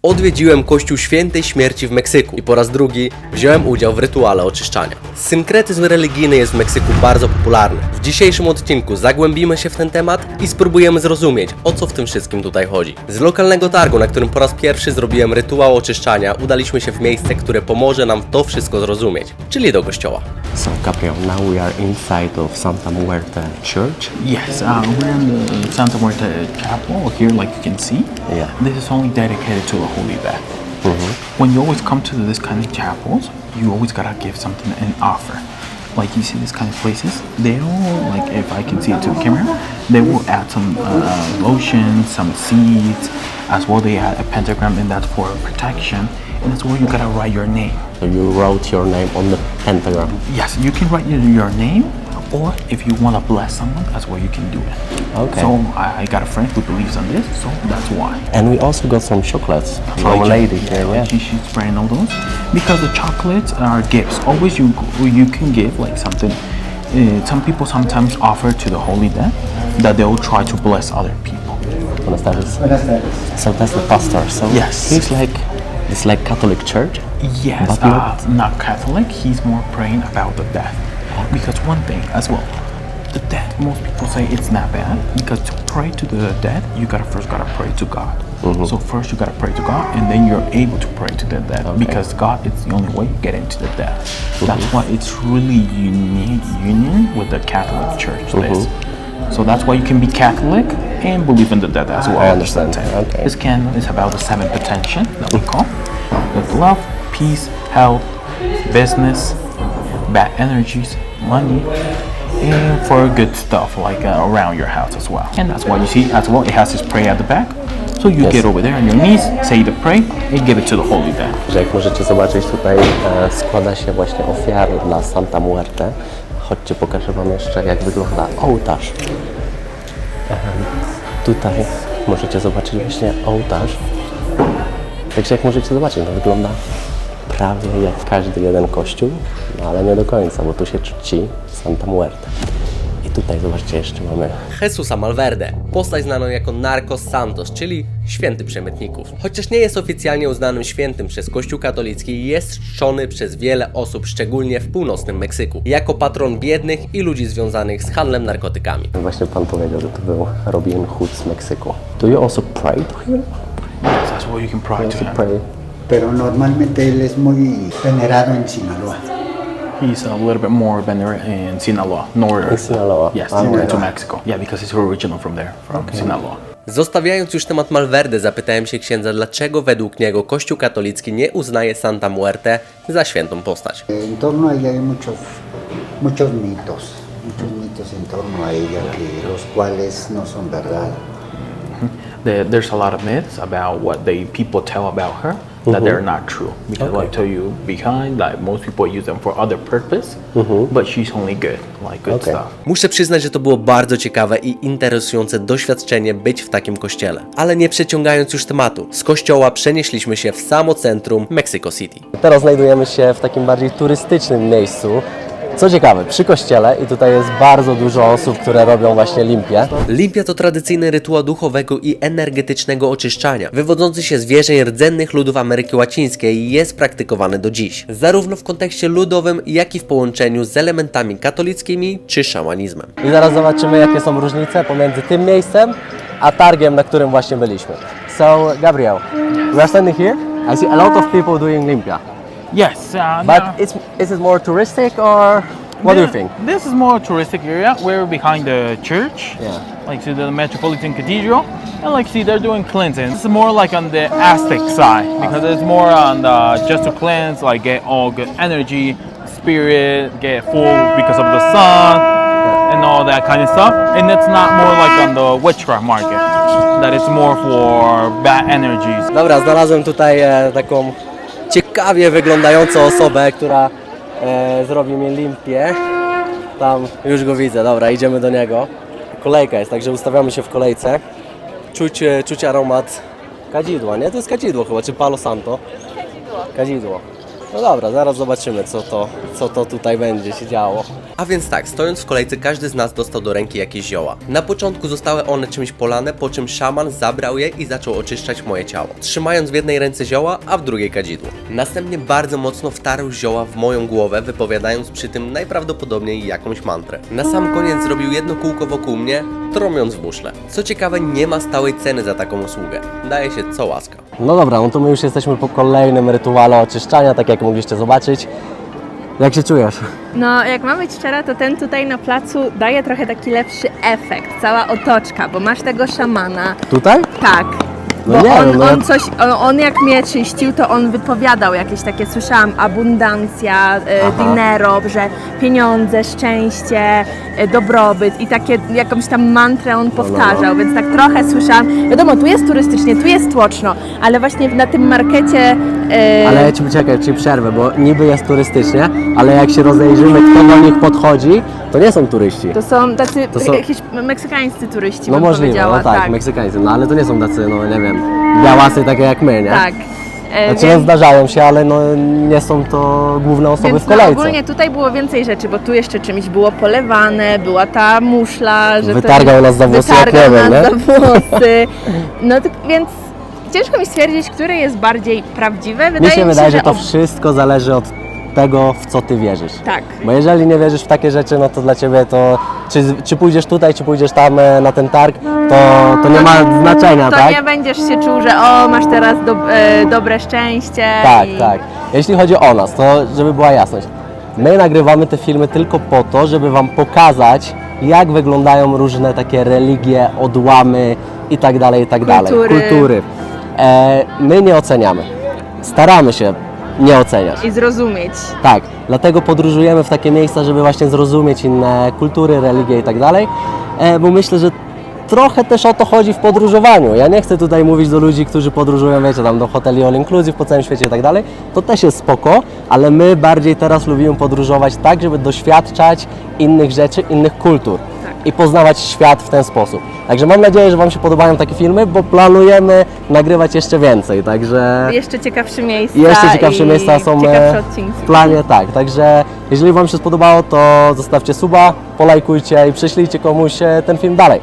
Odwiedziłem Kościół Świętej Śmierci w Meksyku i po raz drugi wziąłem udział w rytuale oczyszczania. Synkretyzm religijny jest w Meksyku bardzo popularny. W dzisiejszym odcinku zagłębimy się w ten temat i spróbujemy zrozumieć, o co w tym wszystkim tutaj chodzi. Z lokalnego targu, na którym po raz pierwszy zrobiłem rytuał oczyszczania, udaliśmy się w miejsce, które pomoże nam to wszystko zrozumieć, czyli do kościoła. So Gabriel, now we are inside of Santa Muerte Church. Yes, we're in the Santa Muerte Chapel here, like you can see. Yeah. This is only dedicated to a holy bath. When you always come to this kind of chapels, you always gotta give something an offer. Like you see this kind of places, they'll, like if I can see it to the camera, they will add some lotion, some seeds, as well they add a pentagram, and that's for protection. And that's where you gotta write your name. So you wrote your name on the pentagram. Yes, you can write your name, or if you want to bless someone, that's where you can do it. Okay. So I got a friend who believes on this, so that's why. And we also got some chocolates from a lady here. Yeah. She's spraying all those because the chocolates are gifts. Always you can give like something. Some people sometimes offer to the holy dead that they will try to bless other people. Buenas tardes. So that's the pastor. So Yes. it's like Catholic church. Yes, But not Catholic. He's more praying about the death. Because one thing as well, the death, most people say it's not bad. Because to pray to the dead, you first gotta pray to God. So first you gotta pray to God, and then you're able to pray to the dead. Because God is the only way you get into the death. That's why it's really unique union with the Catholic Church. This. So that's why you can be Catholic and believe in the dead as well. I understand. Okay. This candle is about the 7 potential that we call with love, peace, health, business, bad energies, money, and for good stuff like around your house as well. And that's why you see as well it has this prayer at the back. So you Yes. get over there on your knees, say the prayer, and give it to the holy dead. Że jak możecie zobaczyć, tutaj składa się właśnie ofiary dla Santa Muerte. Chodźcie, pokażę wam jeszcze, jak wygląda ołtarz. Tutaj możecie zobaczyć właśnie ołtarz. Także jak możecie zobaczyć, no wygląda prawie jak każdy jeden kościół, no ale nie do końca, bo tu się czci Santa Muerte. I tutaj zobaczcie, jeszcze mamy Jesusa Malverde, postać znaną jako Narcos Santos, czyli święty przemytników. Chociaż nie jest oficjalnie uznanym świętym przez Kościół katolicki, jest czczony przez wiele osób, szczególnie w północnym Meksyku, jako patron biednych i ludzi związanych z handlem narkotykami. właśnie pan powiedział, że to był Robin Hood z Meksyku. Do you also pray to him? Yes, that's where you can pray to Also him. pray. Pero normalmente él es muy venerado en Sinaloa. He's a little bit more venerated in Sinaloa, northern. In Sinaloa. Yes, Ah, northern to okay. Mexico. Yeah, because he's original from there, from Sinaloa. Zostawiając już temat Malverde, zapytałem się księdza, dlaczego według niego Kościół katolicki nie uznaje Santa Muerte za świętą postać. En torno a ella hay muchos mitos en torno a ella, que los cuales no son verdad. There's a lot of myths about what people tell about her that they're not true. Because like I tell you behind, like most people use them for other purpose, but she's only good, like good Okay. stuff. Muszę przyznać, że to było bardzo ciekawe i interesujące doświadczenie być w takim kościele. Ale nie przeciągając już tematu, z kościoła przenieśliśmy się w samo centrum Mexico City. Teraz znajdujemy się w takim bardziej turystycznym miejscu. Co ciekawe, przy kościele i tutaj jest bardzo dużo osób, które robią właśnie limpię. Limpia to tradycyjny rytuał duchowego i energetycznego oczyszczania, wywodzący się z wierzeń rdzennych ludów Ameryki Łacińskiej i jest praktykowany do dziś, zarówno w kontekście ludowym, jak i w połączeniu z elementami katolickimi czy szamanizmem. I zaraz zobaczymy, jakie są różnice pomiędzy tym miejscem, a targiem, na którym właśnie byliśmy. So, Gabriel, we are standing here. I see a lot of people doing limpia. Yes, But is it more touristic or what do you think? This is more touristic area. We're behind the church. Yeah. Like see the Metropolitan Cathedral, and like see they're doing cleansing. It's more like on the Aztec side because it's more on the just to cleanse, like get all good energy, spirit, get full because of the sun and all that kind of stuff. And it's not more like on the witchcraft market. That it's more for bad energies. Dobra, znalazłem tutaj taką ciekawie wyglądającą osobę, która zrobi mi limpię. Tam już go widzę, dobra, idziemy do niego. Kolejka jest, także ustawiamy się w kolejce. Czuć aromat kadzidła, nie? To jest kadzidło chyba, czy Palo Santo? Kadzidło. No dobra, zaraz zobaczymy, co to tutaj będzie się działo. A więc tak, stojąc w kolejce, każdy z nas dostał do ręki jakieś zioła. Na początku zostały one czymś polane, po czym szaman zabrał je i zaczął oczyszczać moje ciało, trzymając w jednej ręce zioła, a w drugiej kadzidło. Następnie bardzo mocno wtarł zioła w moją głowę, wypowiadając przy tym najprawdopodobniej jakąś mantrę. Na sam koniec zrobił jedno kółko wokół mnie, tromiąc w muszle. Co ciekawe, nie ma stałej ceny za taką usługę. Daje się co łaska. No dobra, no to my już jesteśmy po kolejnym rytuale oczyszczania, tak jak mogliście zobaczyć. Jak się czujesz? No, jak mam być szczera, to ten tutaj na placu daje trochę taki lepszy efekt, cała otoczka, bo masz tego szamana. Tutaj? Tak. No Bo nie on, wiem, no on coś, on jak mnie czyścił, to on wypowiadał jakieś takie, słyszałam, abundancja, dinero, że pieniądze, szczęście, dobrobyt i takie jakąś tam mantrę on powtarzał, więc tak trochę słyszałam. Wiadomo, tu jest turystycznie, tu jest tłoczno, ale właśnie na tym markecie... Ale ja ci przerwę, bo niby jest turystycznie, ale jak się rozejrzymy, kto do nich podchodzi, to nie są turyści. To są tacy To są- jakieś meksykańscy turyści, No bym możliwe, powiedziała. no tak, Meksykańcy, no ale to nie są tacy, no nie wiem, białasy takie jak my, nie? Tak. Znaczy no, zdarzają się, ale no nie są to główne osoby Więc w kolejce. No, ogólnie tutaj było więcej rzeczy, bo tu jeszcze czymś było polewane, była ta muszla, że Wytargał nas za włosy, jak wytargał nie wiem, nas nie? za włosy. No to, więc ciężko mi stwierdzić, które jest bardziej prawdziwe. Mi się wydaje, że to ob- wszystko zależy od tego, w co ty wierzysz. Tak. Bo jeżeli nie wierzysz w takie rzeczy, no to dla ciebie to, czy pójdziesz tutaj, czy pójdziesz tam na ten targ, to nie ma znaczenia, To tak? nie będziesz się czuł, że masz teraz dobre szczęście. Tak, i... tak. Jeśli chodzi o nas, to żeby była jasność, my nagrywamy te filmy tylko po to, żeby wam pokazać, jak wyglądają różne takie religie, odłamy i tak dalej, i tak dalej. Kultury. My nie oceniamy. Staramy się nie oceniać. I zrozumieć. Tak, dlatego podróżujemy w takie miejsca, żeby właśnie zrozumieć inne kultury, religie i tak dalej, bo myślę, że trochę też o to chodzi w podróżowaniu. Ja nie chcę tutaj mówić do ludzi, którzy podróżują, wiecie, tam do hoteli all inclusive po całym świecie i tak dalej. To też jest spoko, ale my bardziej teraz lubimy podróżować tak, żeby doświadczać innych rzeczy, innych kultur i poznawać świat w ten sposób. Także mam nadzieję, że wam się podobają takie filmy, bo planujemy nagrywać jeszcze więcej, także... Jeszcze ciekawsze miejsca. Jeszcze ciekawsze i miejsca są ciekawsze odcinki. w planie, tak. Także jeżeli wam się spodobało, to zostawcie suba, polajkujcie i prześlijcie komuś ten film dalej.